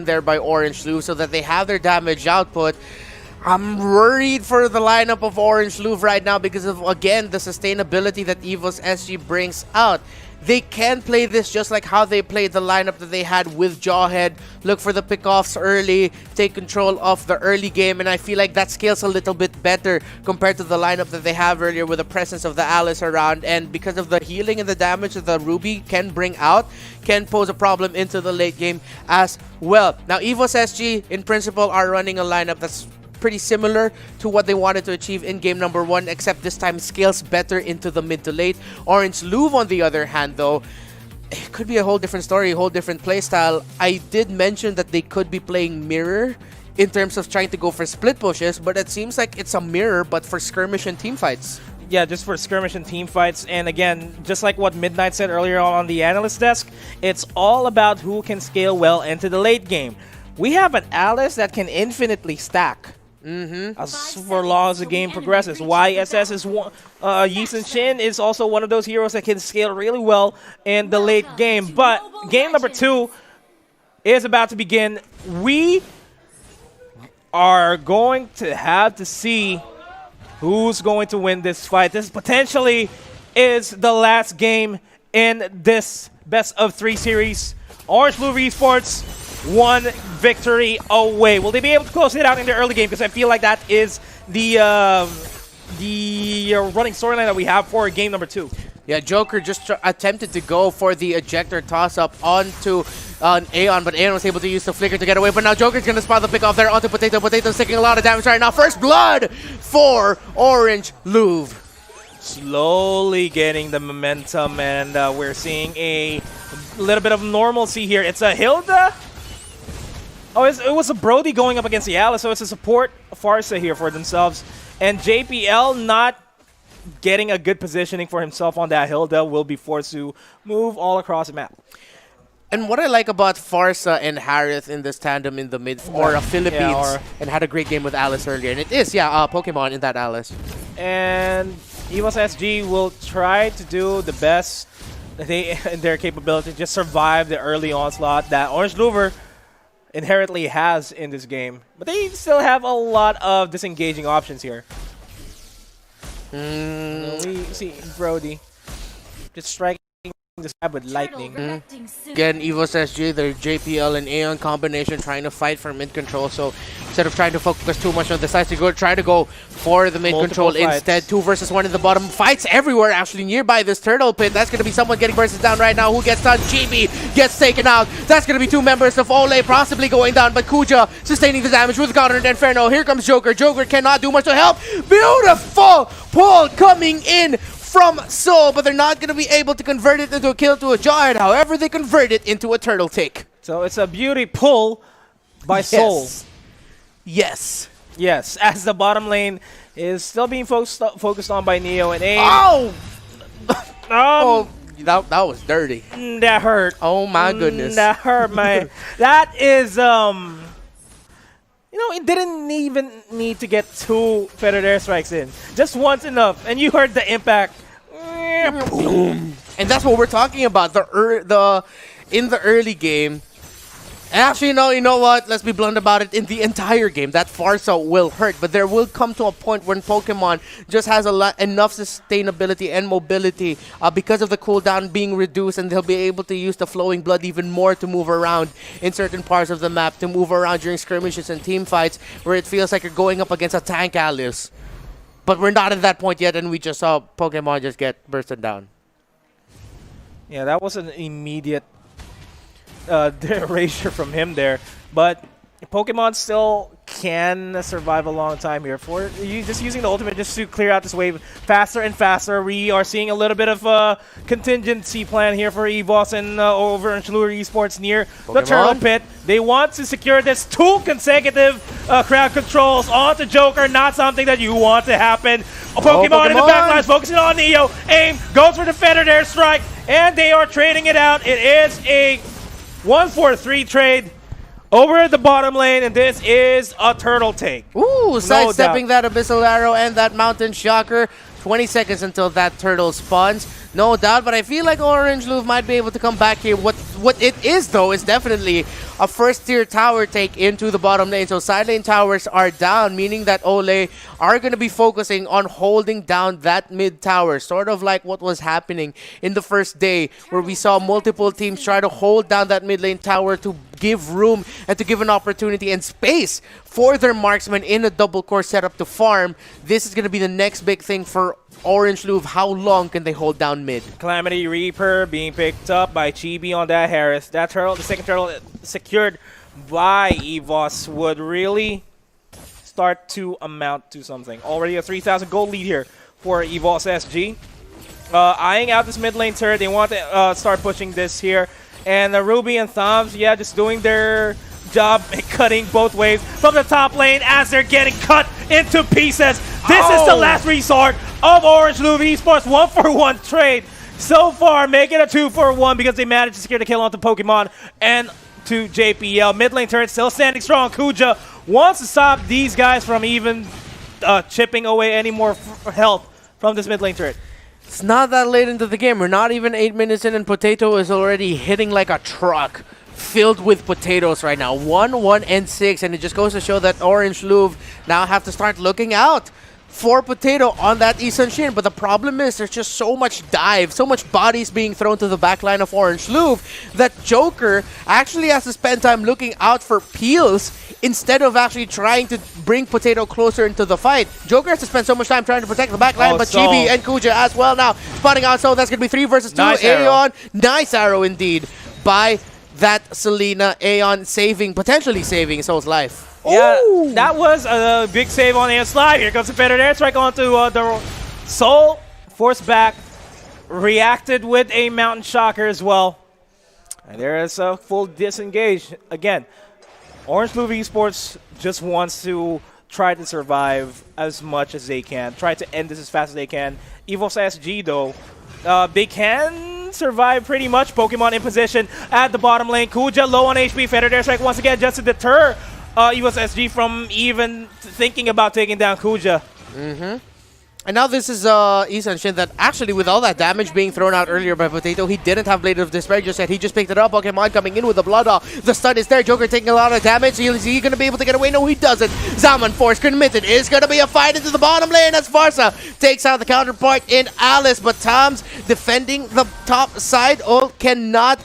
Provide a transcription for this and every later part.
there by Orange Louvre so that they have their damage output. I'm worried for the lineup of Orange Louvre right now because of, again, the sustainability that EVOS SG brings out. They can play this just like how they played the lineup that they had with Jawhead. Look for the pickoffs early, take control of the early game, and I feel like that scales a little bit better compared to the lineup that they have earlier with the presence of the Alice around. And because of the healing and the damage that the Ruby can bring out, can pose a problem into the late game as well. Now, EVOS SG, in principle, are running a lineup that's pretty similar to what they wanted to achieve in game number 1, except this time scales better into the mid to late. Orange Louvre, on the other hand, though, it could be a whole different story, a whole different playstyle. I did mention that they could be playing mirror in terms of trying to go for split pushes, but it seems like it's a mirror but for skirmish and team fights. Yeah, just for skirmish and team fights. And again, just like what Midnight said earlier on the analyst desk, it's all about who can scale well into the late game. We have an Alice that can infinitely stack. As for long as the game progresses. YSS is one. Yeeson Shin is also one of those heroes that can scale really well in the late game. But game number 2 is about to begin. We are going to have to see who's going to win this fight. This potentially is the last game in this best of 3 series. Orange Louvre Esports, 1 victory away. Will they be able to close it out in the early game? Because I feel like that is the running storyline that we have for game number 2. Yeah, Joker just attempted to go for the ejector toss-up onto Aeon, but Aeon was able to use the flicker to get away. But now Joker's going to spot the pick off there onto Potato. Potato's taking a lot of damage right now. First blood for Orange Louvre. Slowly getting the momentum, and we're seeing a little bit of normalcy here. It's a Hilda. Oh, it was a Brody going up against the Alice, so it's a support Farsa here for themselves. And JPL not getting a good positioning for himself on that Hilda, will be forced to move all across the map. And what I like about Farsa and Harith in this tandem in the mid or Philippines, and had a great game with Alice earlier, and it is, Pokemon in that Alice. And EVOS SG will try to do the best that they in their capability, just survive the early onslaught that Orange Louvre inherently has in this game. But they still have a lot of disengaging options here. We see Brody just striking this guy with lightning. Again, EVOS SG, their JPL and Aeon combination trying to fight for mid control. So instead of trying to focus too much on the sides, to try to go for the mid control instead. 2 versus 1 in the bottom. Fights everywhere actually nearby this turtle pit. That's going to be someone getting bursted down right now. Who gets done? GB gets taken out. That's going to be 2 members of Ole possibly going down, but Kuja sustaining the damage with Connor and Inferno. Here comes Joker. Joker cannot do much to help. Beautiful pull coming in from Soul, but they're not going to be able to convert it into a kill to a Jawhead. However, they convert it into a turtle take. So it's a beauty pull by Soul. Yes. Yes, as the bottom lane is still being focused on by Neo and AIM. Oh! Oh, that was dirty. That hurt. Oh my goodness. That hurt, man. That is, you know, it didn't even need to get 2 feathered airstrikes in. Just once enough, and you heard the impact. Boom. And that's what we're talking about. In the early game. Actually, no, you know what? Let's be blunt about it. In the entire game, that Farsa will hurt, but there will come to a point when Pokemon just has enough sustainability and mobility because of the cooldown being reduced, and they'll be able to use the flowing blood even more to move around in certain parts of the map, to move around during skirmishes and team fights where it feels like you're going up against a tank Alice. But we're not at that point yet, and we just saw Pokemon just get bursted down. Yeah, that was an immediate erasure from him there, but Pokemon still can survive a long time here. For you just using the ultimate just to clear out this wave faster and faster. We are seeing a little bit of a contingency plan here for EVOS and over in Louvre Esports near Pokemon. The Turtle Pit. They want to secure this 2 consecutive crowd controls onto Joker, not something that you want to happen. Pokemon in the backlines, focusing on Neo. AIM goes for the feathered airstrike, and they are trading it out. It is a 1-4-3 trade over at the bottom lane, and this is a turtle take. Ooh, sidestepping that Abyssal Arrow and that Mountain Shocker. 20 seconds until that turtle spawns. No doubt, but I feel like Orange Louvre might be able to come back here. What it is, though, is definitely a first-tier tower take into the bottom lane. So side lane towers are down, meaning that Ole are going to be focusing on holding down that mid tower, sort of like what was happening in the first day, where we saw multiple teams try to hold down that mid lane tower to give room and to give an opportunity and space for their marksman in a double core setup to farm. This is going to be the next big thing for Orange Louvre. How long can they hold down mid? Calamity Reaper being picked up by Chibi on that Harris. That turtle, the second turtle secured by EVOS, would really start to amount to something. Already a 3,000 gold lead here for EVOS SG. Eyeing out this mid lane turret. They want to start pushing this here. And Ruby and Thumbs, yeah, just doing their job and cutting both ways from the top lane as they're getting cut into pieces. This is the last resort of Orange Louvre Esports. 1-for-1 trade so far, making a 2-for-1 because they managed to secure the kill onto Pokemon and to JPL. Mid lane turret still standing strong. Kuja wants to stop these guys from even chipping away any more health from this mid lane turret. It's not that late into the game. We're not even 8 minutes in, and Potato is already hitting like a truck filled with potatoes right now. 1-1 and 6, and it just goes to show that Orange Louvre now have to start looking out for Potato on that Isan Shin. But the problem is there's just so much dive, so much bodies being thrown to the back line of Orange Louvre that Joker actually has to spend time looking out for peels instead of actually trying to bring Potato closer into the fight. Joker has to spend so much time trying to protect the back line, but Chibi and Kuja as well now spotting out. So that's going to be 3 versus 2. Nice Aeon, nice arrow indeed by that Selena. Aeon potentially saving Soul's life. Yeah, Ooh. that was a big save on Aeon's slide. Here comes the better airstrike onto the Soul. Forced back. Reacted with a Mountain Shocker as well. And there is a full disengage. Again, Orange Louvre Esports just wants to try to survive as much as they can. Try to end this as fast as they can. EVOS SG, though, they can survive pretty much. Pokemon in position at the bottom lane. Kuja low on HP. Feathered airstrike once again just to deter EVOS SG from even thinking about taking down Kuja. And now this is Isan Shin that actually, with all that damage being thrown out earlier by Potato, he didn't have Blade of Despair just yet. He just picked it up. Pokemon coming in with the Blood Off. The stun is there. Joker taking a lot of damage. Is he going to be able to get away? No, he doesn't. Zaman Force committed. It's going to be a fight into the bottom lane as Farsa takes out the counterpart in Alice. But Tom's defending the top side. Cannot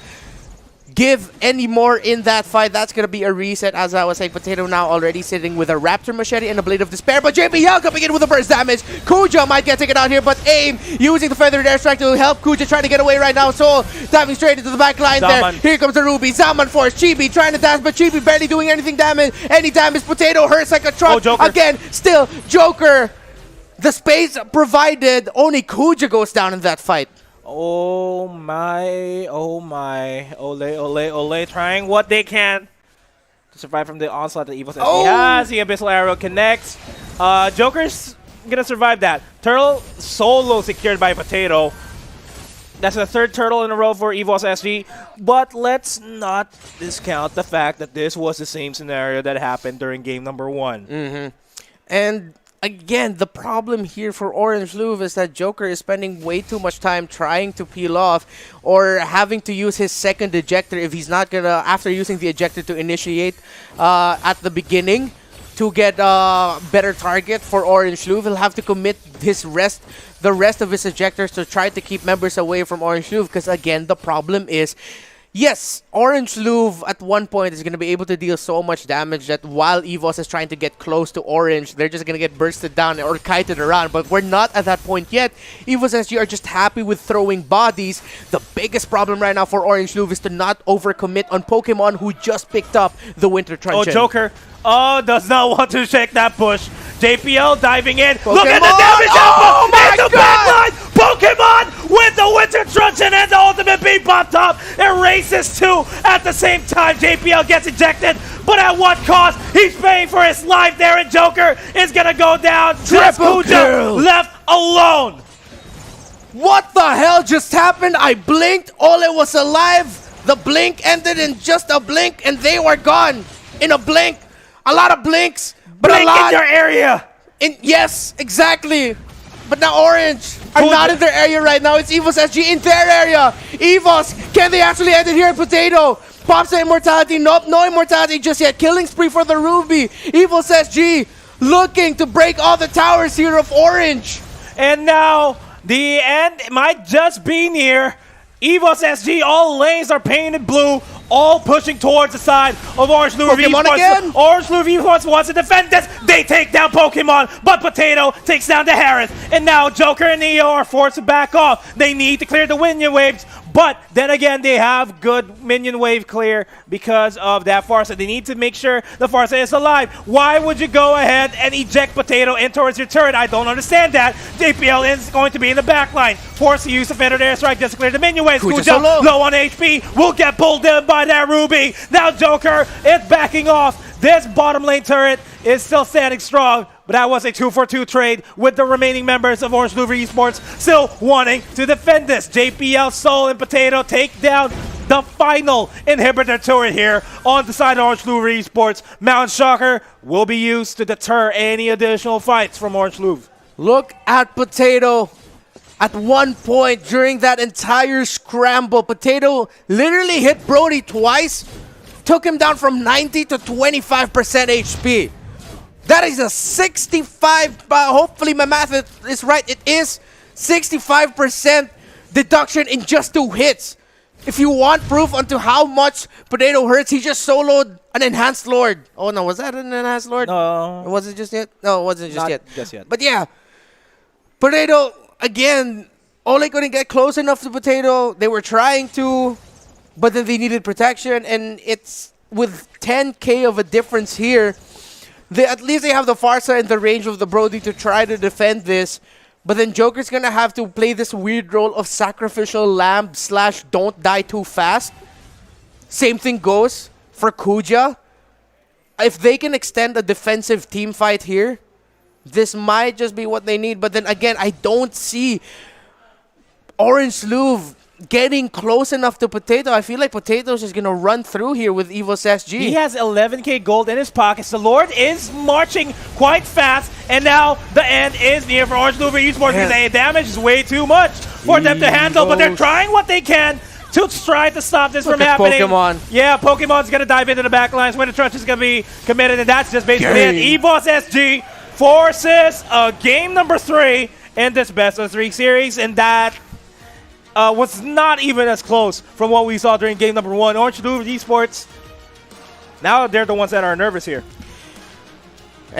give any more in that fight. That's going to be a reset. As I was saying, Potato now already sitting with a Raptor Machete and a Blade of Despair, but JPL coming in with a burst damage. Kuja might get taken out here, but Aim using the Feathered Airstrike to help Kuja trying to get away right now. Soul diving straight into the back line there. Here comes the Ruby. Zaman Force. Chibi trying to dance, but Chibi barely doing anything damage. Any damage. Potato hurts like a truck. Again, still Joker. The space provided. Only Kuja goes down in that fight. Oh my, oh my. Ole trying what they can to survive from the onslaught that EVOS SG has. The Abyssal Arrow connects. Joker's gonna survive that. Turtle solo secured by Potato. That's the 3rd turtle in a row for EVOS SG. But let's not discount the fact that this was the same scenario that happened during game number 1. And again, the problem here for Orange Louvre is that Joker is spending way too much time trying to peel off or having to use his second ejector if he's not gonna, after using the ejector to initiate at the beginning to get a better target for Orange Louvre. He'll have to commit the rest of his ejectors to try to keep members away from Orange Louvre, because again, the problem is, yes, Orange Louvre at one point is going to be able to deal so much damage that while EVOS is trying to get close to Orange, they're just going to get bursted down or kited around. But we're not at that point yet. EVOS SG are just happy with throwing bodies. The biggest problem right now for Orange Louvre is to not overcommit on Pokemon who just picked up the Winter Truncheon. Oh, Joker. Oh, does not want to shake that push. JPL diving in. Pokemon. Look at the damage output in the backline. Pokemon with the Winter Truncheon and the ultimate beam popped up. It races 2 at the same time. JPL gets ejected, but at what cost? He's paying for his life there, and Joker is going to go down. Triple kill. Left alone. What the hell just happened? I blinked. Ole was alive. The blink ended in just a blink, and they were gone in a blink. A lot of blinks, but blink a lot in your area. Yes, exactly. But now Orange are not in their area right now. It's EVOS SG in their area. EVOS, can they actually end it here at Potato? Pops the immortality. Nope, no immortality just yet. Killing spree for the Ruby. EVOS SG looking to break all the towers here of Orange. And now the end might just be near. EVOS SG, all lanes are painted blue, all pushing towards the side of Orange LOUVRE Pokemon again? Orange LOUVRE ESports wants to defend this. They take down Pokemon, but Potato takes down the Harris. And now Joker and Neo are forced to back off. They need to clear the minion waves, but then again, they have good minion wave clear because of that Farsa. They need to make sure the Farsa is alive. Why would you go ahead and eject Potato in towards your turret? I don't understand that. JPL is going to be in the back line. Forced to use the Fender Airstrike just to clear the minion waves. Kuja low on HP, will get pulled in by that Ruby. Now Joker is backing off. This bottom lane turret is still standing strong, but that was a 2-for-2 trade with the remaining members of Orange LOUVRE Esports still wanting to defend this. JPL, Soul, and Potato take down the final inhibitor turret here on the side of Orange LOUVRE Esports. Mount Shocker will be used to deter any additional fights from Orange LOUVRE. Look at Potato. At one point during that entire scramble, Potato literally hit Brody twice, took him down from 90 to 25% HP. That is a 65, hopefully my math is right, it is 65% deduction in just 2 hits. If you want proof onto how much Potato hurts, he just soloed an Enhanced Lord. Oh no, was that an Enhanced Lord? No. Was it just yet? No, it wasn't just Not yet. just yet. But yeah, Potato, again, Ole couldn't get close enough to Potato. They were trying to, but then they needed protection, and it's with 10k of a difference here. At least they have the Farsa in the range of the Brody to try to defend this. But then Joker's going to have to play this weird role of sacrificial lamb / don't die too fast. Same thing goes for Kuja. If they can extend a defensive team fight here, this might just be what they need. But then again, I don't see Orange LOUVRE getting close enough to Potato. I feel like Potato's just going to run through here with EVOS SG. He has 11k gold in his pockets. The Lord is marching quite fast, and now the end is near for Orange LOUVRE Esports because the damage is way too much for them to handle, but they're trying what they can to try to stop this from happening. Pokemon. Yeah, Pokemon's going to dive into the back lines. Winter Trunch is going to be committed, and that's just basically it. EVOS SG forces game number 3 in this best of 3 series, and that was not even as close from what we saw during game number 1. Orange LOUVRE Esports, now they're the ones that are nervous here. And